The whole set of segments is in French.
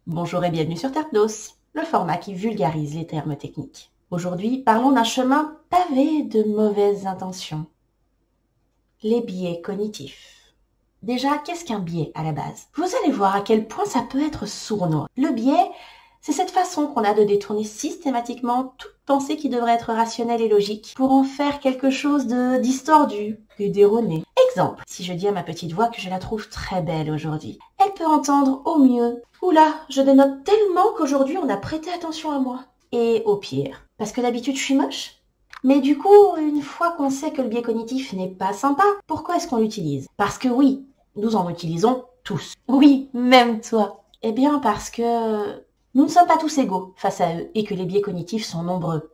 Bonjour et bienvenue sur Terpnos, le format qui vulgarise les termes techniques. Aujourd'hui, parlons d'un chemin pavé de mauvaises intentions. Les biais cognitifs. Déjà, qu'est-ce qu'un biais à la base? Vous allez voir à quel point ça peut être sournois. Le biais, c'est cette façon qu'on a de détourner systématiquement toute pensée qui devrait être rationnelle et logique pour en faire quelque chose de distordu et d'erroné. Exemple, si je dis à ma petite voix que je la trouve très belle aujourd'hui, elle peut entendre au mieux: oula, je dénote tellement qu'aujourd'hui on a prêté attention à moi. Et au pire, parce que d'habitude je suis moche. Mais du coup, une fois qu'on sait que le biais cognitif n'est pas sympa, pourquoi est-ce qu'on l'utilise? Parce que oui, nous en utilisons tous. Oui, même toi. Eh bien parce que nous ne sommes pas tous égaux face à eux et que les biais cognitifs sont nombreux.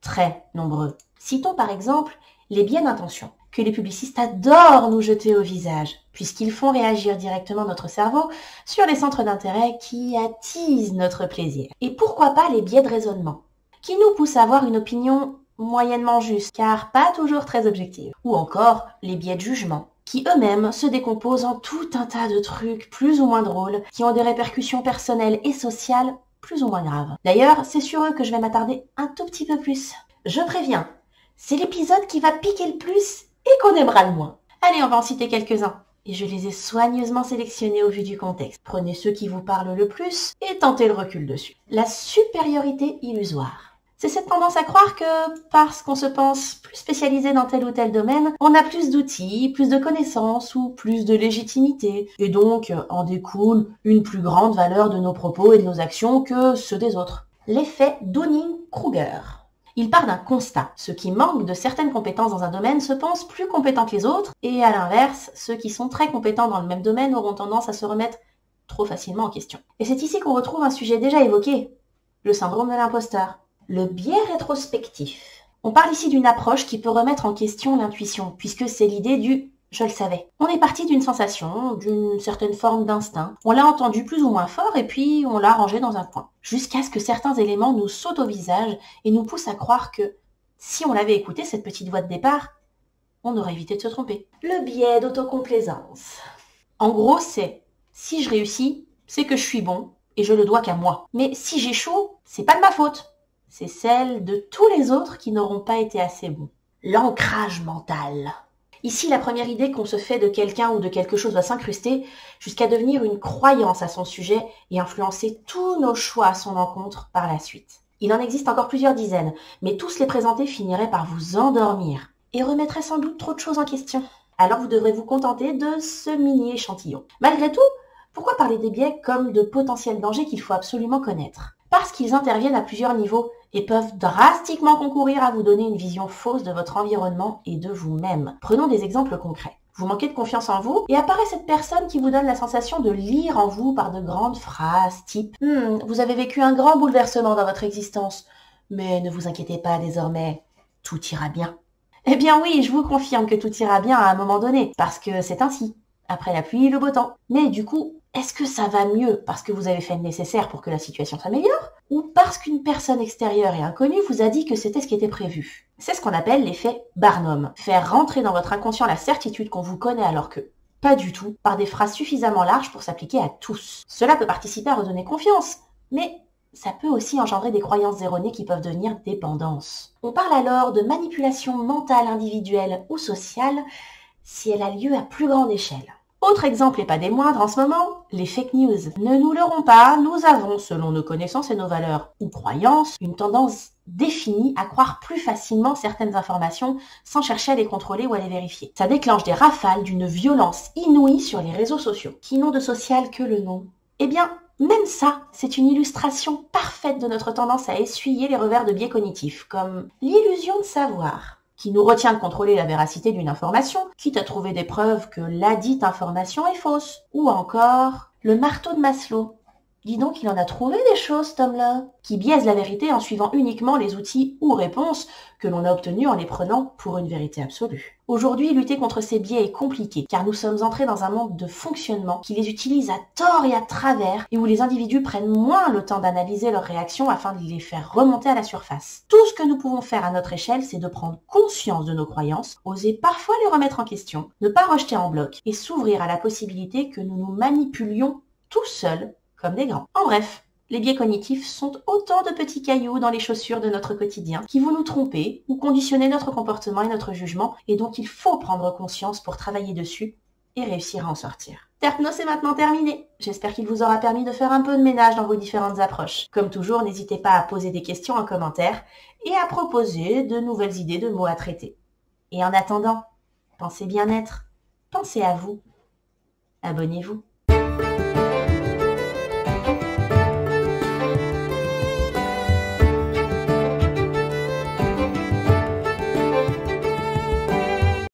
Très nombreux. Citons par exemple les biais d'intention, que les publicistes adorent nous jeter au visage, puisqu'ils font réagir directement notre cerveau sur les centres d'intérêt qui attisent notre plaisir. Et pourquoi pas les biais de raisonnement, qui nous poussent à avoir une opinion moyennement juste, car pas toujours très objective. Ou encore les biais de jugement, qui eux-mêmes se décomposent en tout un tas de trucs plus ou moins drôles, qui ont des répercussions personnelles et sociales plus ou moins graves. D'ailleurs, c'est sur eux que je vais m'attarder un tout petit peu plus. Je préviens, c'est l'épisode qui va piquer le plus et qu'on aimera le moins. Allez, on va en citer quelques-uns. Et je les ai soigneusement sélectionnés au vu du contexte. Prenez ceux qui vous parlent le plus et tentez le recul dessus. La supériorité illusoire. C'est cette tendance à croire que, parce qu'on se pense plus spécialisé dans tel ou tel domaine, on a plus d'outils, plus de connaissances ou plus de légitimité. Et donc, en découle une plus grande valeur de nos propos et de nos actions que ceux des autres. L'effet Dunning-Kruger. Il part d'un constat. Ceux qui manquent de certaines compétences dans un domaine se pensent plus compétents que les autres, et à l'inverse, ceux qui sont très compétents dans le même domaine auront tendance à se remettre trop facilement en question. Et c'est ici qu'on retrouve un sujet déjà évoqué, le syndrome de l'imposteur. Le biais rétrospectif. On parle ici d'une approche qui peut remettre en question l'intuition, puisque c'est l'idée du « je le savais ». On est parti d'une sensation, d'une certaine forme d'instinct. On l'a entendu plus ou moins fort et puis on l'a rangé dans un coin. Jusqu'à ce que certains éléments nous sautent au visage et nous poussent à croire que si on l'avait écouté, cette petite voix de départ, on aurait évité de se tromper. Le biais d'autocomplaisance. En gros, c'est « si je réussis, c'est que je suis bon et je le dois qu'à moi. Mais si j'échoue, c'est pas de ma faute. C'est celle de tous les autres qui n'auront pas été assez bons. » L'ancrage mental. Ici, la première idée qu'on se fait de quelqu'un ou de quelque chose va s'incruster jusqu'à devenir une croyance à son sujet et influencer tous nos choix à son encontre par la suite. Il en existe encore plusieurs dizaines, mais tous les présenter finiraient par vous endormir et remettraient sans doute trop de choses en question. Alors vous devrez vous contenter de ce mini-échantillon. Malgré tout, pourquoi parler des biais comme de potentiels dangers qu'il faut absolument connaître? Parce qu'ils interviennent à plusieurs niveaux et peuvent drastiquement concourir à vous donner une vision fausse de votre environnement et de vous-même. Prenons des exemples concrets. Vous manquez de confiance en vous et apparaît cette personne qui vous donne la sensation de lire en vous par de grandes phrases type « vous avez vécu un grand bouleversement dans votre existence, mais ne vous inquiétez pas désormais, tout ira bien. » Eh bien oui, je vous confirme que tout ira bien à un moment donné, parce que c'est ainsi. Après la pluie, le beau temps. Mais du coup, est-ce que ça va mieux parce que vous avez fait le nécessaire pour que la situation s'améliore? Ou parce qu'une personne extérieure et inconnue vous a dit que c'était ce qui était prévu? C'est ce qu'on appelle l'effet Barnum. Faire rentrer dans votre inconscient la certitude qu'on vous connaît alors que pas du tout, par des phrases suffisamment larges pour s'appliquer à tous. Cela peut participer à redonner confiance, mais ça peut aussi engendrer des croyances erronées qui peuvent devenir dépendance. On parle alors de manipulation mentale individuelle ou sociale si elle a lieu à plus grande échelle. Autre exemple et pas des moindres en ce moment, les fake news. Ne nous leurrons pas, nous avons, selon nos connaissances et nos valeurs ou croyances, une tendance définie à croire plus facilement certaines informations sans chercher à les contrôler ou à les vérifier. Ça déclenche des rafales d'une violence inouïe sur les réseaux sociaux. Qui n'ont de social que le nom? Eh bien, même ça, c'est une illustration parfaite de notre tendance à essuyer les revers de biais cognitifs, comme l'illusion de savoir, qui nous retient de contrôler la véracité d'une information, quitte à trouver des preuves que ladite information est fausse. Ou encore, le marteau de Maslow. Dis donc, il en a trouvé des choses, cet homme-là, qui biaise la vérité en suivant uniquement les outils ou réponses que l'on a obtenus en les prenant pour une vérité absolue. Aujourd'hui, lutter contre ces biais est compliqué, car nous sommes entrés dans un monde de fonctionnement qui les utilise à tort et à travers, et où les individus prennent moins le temps d'analyser leurs réactions afin de les faire remonter à la surface. Tout ce que nous pouvons faire à notre échelle, c'est de prendre conscience de nos croyances, oser parfois les remettre en question, ne pas rejeter en bloc, et s'ouvrir à la possibilité que nous nous manipulions tout seuls comme des grands. En bref, les biais cognitifs sont autant de petits cailloux dans les chaussures de notre quotidien qui vont nous tromper ou conditionner notre comportement et notre jugement et dont il faut prendre conscience pour travailler dessus et réussir à en sortir. Terpnos est maintenant terminé. J'espère qu'il vous aura permis de faire un peu de ménage dans vos différentes approches. Comme toujours, n'hésitez pas à poser des questions en commentaire et à proposer de nouvelles idées de mots à traiter. Et en attendant, pensez bien-être, pensez à vous, abonnez-vous.